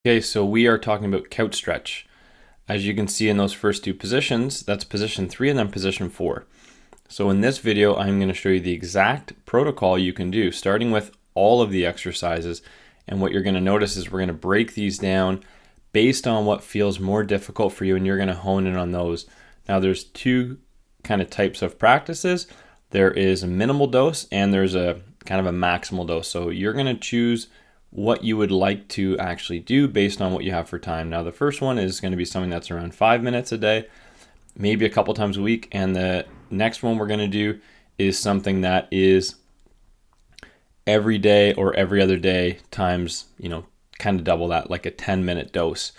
Okay, so we are talking about couch stretch. As you can see in those first two positions, that's position 3 and then position 4. So in this video, I'm going to show you the exact protocol you can do, starting with all of the exercises. And what you're going to notice is we're going to break these down based on what feels more difficult for you, and you're going to hone in on those. Now there's two kind of types of practices. There is a minimal dose and there's a kind of a maximal dose. So you're going to choose what you would like to actually do based on what you have for time. Now the first one is going to be something that's around 5 minutes a day, maybe a couple times a week, and the next one we're going to do is something that is every day or every other day times, kind of double that, like a 10-minute dose,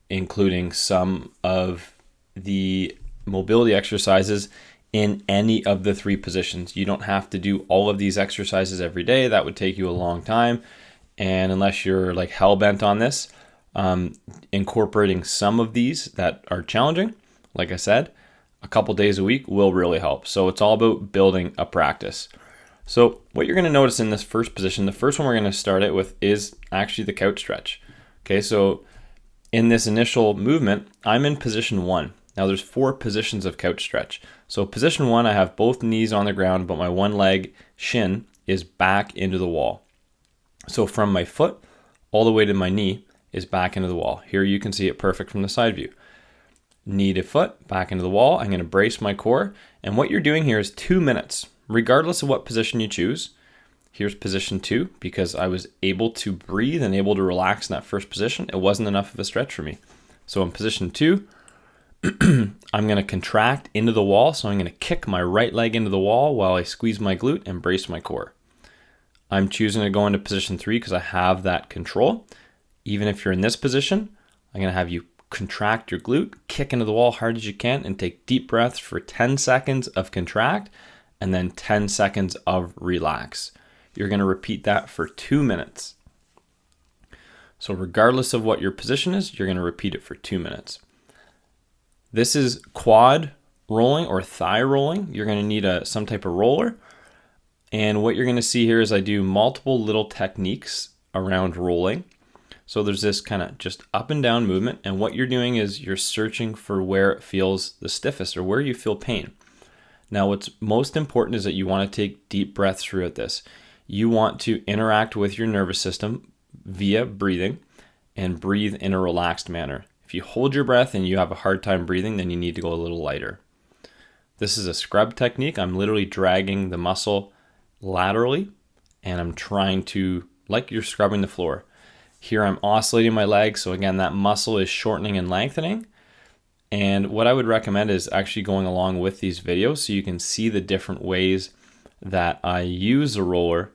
including some of the mobility exercises in any of the three positions. You don't have to do all of these exercises every day. That would take you a long time. And unless you're like hell-bent on this, incorporating some of these that are challenging, like I said, a couple days a week will really help. So it's all about building a practice. So what you're going to notice in this first position, the first one we're going to start it with is actually the couch stretch. Okay, so in this initial movement, I'm in position 1. Now there's 4 positions of couch stretch. So position 1, I have both knees on the ground, but my one leg shin is back into the wall. So from my foot all the way to my knee is back into the wall. Here you can see it perfect from the side view. Knee to foot, back into the wall. I'm going to brace my core. And what you're doing here is 2 minutes, regardless of what position you choose. Here's position 2, because I was able to breathe and able to relax in that first position. It wasn't enough of a stretch for me. So in position 2, I'm going to contract into the wall. So I'm going to kick my right leg into the wall while I squeeze my glute and brace my core. I'm choosing to go into position 3 because I have that control. Even if you're in this position, I'm going to have you contract your glute, kick into the wall hard as you can, and take deep breaths for 10 seconds of contract and then 10 seconds of relax. You're going to repeat that for 2 minutes. So regardless of what your position is, you're going to repeat it for 2 minutes. This is quad rolling or thigh rolling. You're going to need some type of roller. And what you're going to see here is I do multiple little techniques around rolling. So there's this kind of just up and down movement. And what you're doing is you're searching for where it feels the stiffest or where you feel pain. Now, what's most important is that you want to take deep breaths throughout this. You want to interact with your nervous system via breathing and breathe in a relaxed manner. If you hold your breath and you have a hard time breathing, then you need to go a little lighter. This is a scrub technique. I'm literally dragging the muscle laterally and I'm trying to, like you're scrubbing the floor. Here I'm oscillating my legs. So again, that muscle is shortening and lengthening. And what I would recommend is actually going along with these videos so you can see the different ways that I use the roller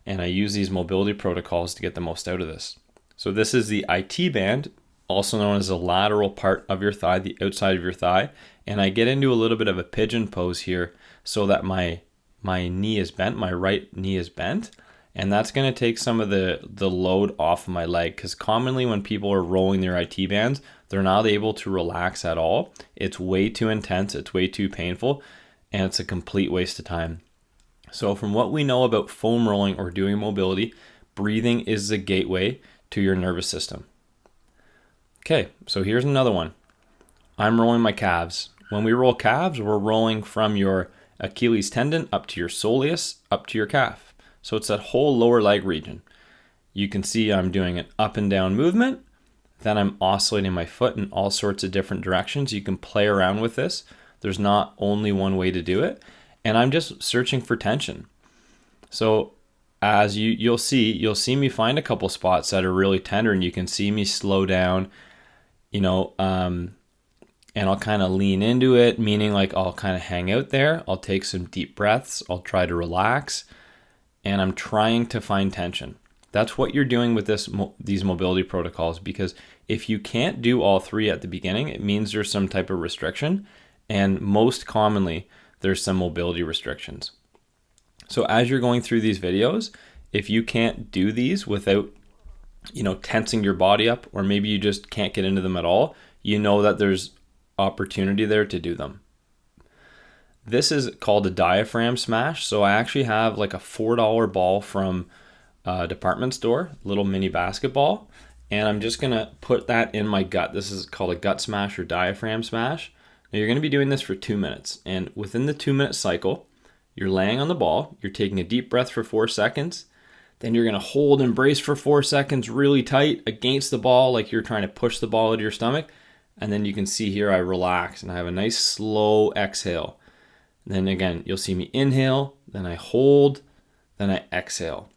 and I use these mobility protocols to get the most out of this. So this is the IT band, also known as the lateral part of your thigh, the outside of your thigh. And I get into a little bit of a pigeon pose here so that my knee is bent, my right knee is bent. And that's going to take some of the load off of my leg, because commonly when people are rolling their IT bands, they're not able to relax at all. It's way too intense, it's way too painful, and it's a complete waste of time. So from what we know about foam rolling or doing mobility, breathing is the gateway to your nervous system. Okay, so here's another one. I'm rolling my calves. When we roll calves, we're rolling from your Achilles tendon up to your soleus, up to your calf. So it's that whole lower leg region. You can see I'm doing an up and down movement. Then I'm oscillating my foot in all sorts of different directions. You can play around with this. There's not only one way to do it. And I'm just searching for tension. So as you'll see me find a couple spots that are really tender, and you can see me slow down, and I'll kind of lean into it, meaning like I'll kind of hang out there. I'll take some deep breaths. I'll try to relax. And I'm trying to find tension. That's what you're doing with these mobility protocols, because if you can't do all 3 at the beginning, it means there's some type of restriction, and most commonly there's some mobility restrictions. So as you're going through these videos, if you can't do these without tensing your body up, or maybe you just can't get into them at all, you know that there's opportunity there to do them. This is called a diaphragm smash. So I actually have like a $4 ball from a department store, little mini basketball. and I'm just gonna put that in my gut. This is called a gut smash or diaphragm smash. Now you're gonna be doing this for 2 minutes, and within the 2-minute cycle, you're laying on the ball, you're taking a deep breath for 4 seconds, then you're gonna hold and brace for 4 seconds really tight against the ball, like you're trying to push the ball out of your stomach. And then you can see here I relax and I have a nice slow exhale. And then again, you'll see me inhale, then I hold, then I exhale.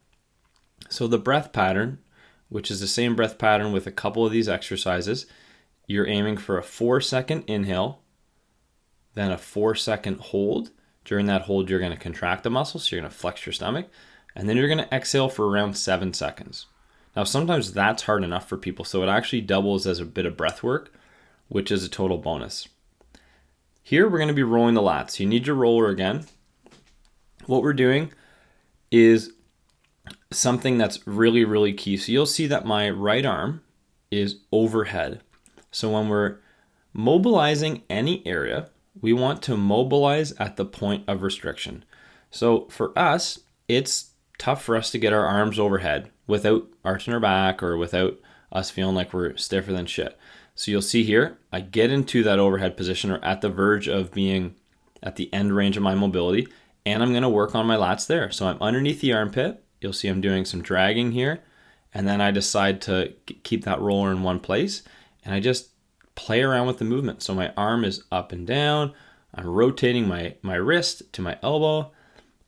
So the breath pattern, which is the same breath pattern with a couple of these exercises, you're aiming for a 4-second inhale, then a 4-second hold. During that hold, you're going to contract the muscle, so you're going to flex your stomach, and then you're going to exhale for around 7 seconds. Now, sometimes that's hard enough for people, so it actually doubles as a bit of breath work, which is a total bonus. Here, we're going to be rolling the lats. You need your roller again. What we're doing is something that's really, really key. So you'll see that my right arm is overhead. So when we're mobilizing any area, we want to mobilize at the point of restriction. So for us, it's tough for us to get our arms overhead without arching our back or without us feeling like we're stiffer than shit. So you'll see here, I get into that overhead position or at the verge of being at the end range of my mobility, and I'm going to work on my lats there. So I'm underneath the armpit. You'll see I'm doing some dragging here, and then I decide to keep that roller in one place, and I just play around with the movement. So my arm is up and down. I'm rotating my wrist to my elbow.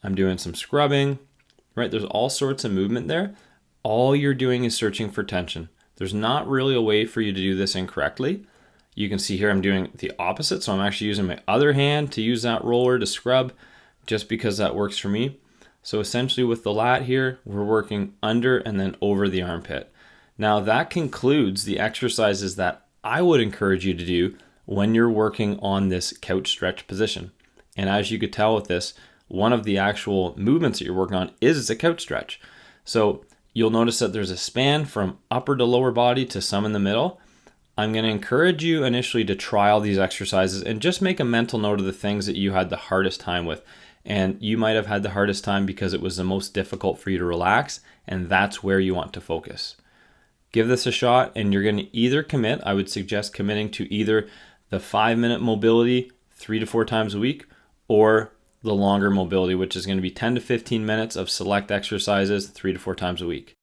I'm doing some scrubbing, right? There's all sorts of movement there. All you're doing is searching for tension. There's not really a way for you to do this incorrectly. You can see here I'm doing the opposite. So I'm actually using my other hand to use that roller to scrub just because that works for me. So essentially with the lat here, we're working under and then over the armpit. Now that concludes the exercises that I would encourage you to do when you're working on this couch stretch position. And as you could tell with this, one of the actual movements that you're working on is a couch stretch. So you'll notice that there's a span from upper to lower body to some in the middle. I'm going to encourage you initially to try all these exercises and just make a mental note of the things that you had the hardest time with. And you might have had the hardest time because it was the most difficult for you to relax, and that's where you want to focus. Give this a shot, and you're going to either commit. I would suggest committing to either the 5-minute mobility 3 to 4 times a week, or the longer mobility, which is going to be 10 to 15 minutes of select exercises 3 to 4 times a week.